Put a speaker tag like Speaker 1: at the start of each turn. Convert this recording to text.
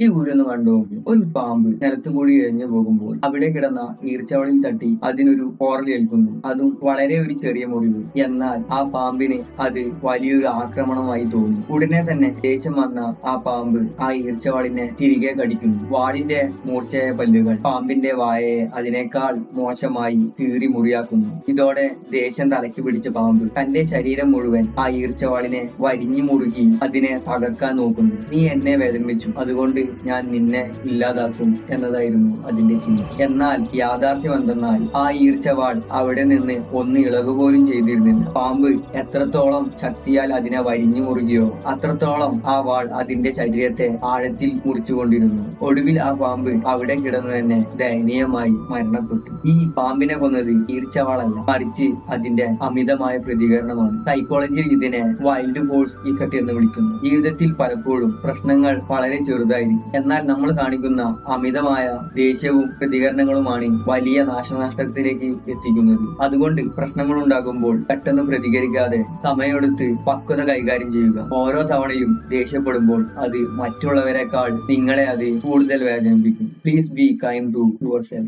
Speaker 1: ഈ വീഡിയോ ഒന്ന് കണ്ടു നോക്കി. ഒരു പാമ്പ് നിലത്തു കൂടി ഇഴഞ്ഞു പോകുമ്പോൾ അവിടെ കിടന്ന ഈർച്ചവളിയിൽ തട്ടി അതിനൊരു പോറലേൽക്കുന്നു. അതും വളരെ ഒരു ചെറിയ മുറിവ്. എന്നാൽ ആ പാമ്പിന് അത് വലിയൊരു ആക്രമണമായി തോന്നി. ഉടനെ തന്നെ ദേഷ്യം വന്ന ആ പാമ്പ് ആ ഈർച്ചവാളിനെ തിരികെ കടിക്കുന്നു. വാളിന്റെ മൂർച്ചയായ പല്ലുകൾ പാമ്പിന്റെ വായയെ അതിനേക്കാൾ മോശമായി കീറി മുറിയാക്കുന്നു. ഇതോടെ ദേഷ്യം തലയ്ക്ക് പിടിച്ച പാമ്പ് തന്റെ ശരീരം മുഴുവൻ ആ ഈർച്ചവാളിനെ വരിഞ്ഞു മുറുകി അതിനെ തകർക്കാൻ നോക്കുന്നു. നീ എന്നെ വേദനിപ്പിച്ചു, അതുകൊണ്ട് ഞാൻ നിന്നെ ഇല്ലാതാക്കും എന്നതായിരുന്നു അതിന്റെ ചിഹ്നം. എന്നാൽ യാഥാർത്ഥ്യം എന്തെന്നാൽ ആ ഈർച്ചവാൾ അവിടെ നിന്ന് ഒന്ന് ഇളകുപോലും ചെയ്തിരുന്നില്ല. പാമ്പ് എത്രത്തോളം ശക്തിയാൽ അതിനെ വരിഞ്ഞു മുറുകിയോ അത്രത്തോളം ആ വാൾ അതിന്റെ ശരീരത്തെ ആഴത്തിൽ മുറിച്ചുകൊണ്ടിരുന്നു. ഒടുവിൽ ആ പാമ്പ് അവിടെ കിടന്നു തന്നെ ദയനീയമായി മരണപ്പെട്ടു. ഈ പാമ്പിനെ കൊന്നത് ഈർച്ചവാളല്ല, മറിച്ച് അതിന്റെ അമിതമായ പ്രതികരണമാണ്. സൈക്കോളജിയിൽ ഇതിനെ വൈൽഡ് ഫോഴ്സ് ഇഫക്റ്റ് എന്ന് വിളിക്കുന്നു. ജീവിതത്തിൽ പലപ്പോഴും പ്രശ്നങ്ങൾ വളരെ ചെറുതായിരിക്കും, എന്നാൽ നമ്മൾ കാണിക്കുന്ന അമിതമായ ദേഷ്യവും പ്രതികരണങ്ങളുമാണ് വലിയ നാശനഷ്ടത്തിലേക്ക് എത്തിക്കുന്നത്. അതുകൊണ്ട് പ്രശ്നങ്ങൾ ഉണ്ടാകുമ്പോൾ പെട്ടെന്ന് പ്രതികരിക്കാതെ സമയമെടുത്ത് പക്വത കൈകാര്യം ചെയ്യുക. ഓരോ തവണയും ദേഷ്യപ്പെടുമ്പോൾ അത് മറ്റുള്ളവരെക്കാൾ നിങ്ങളെ അത് കൂടുതൽ വേദനിപ്പിക്കും. Please be kind to your self.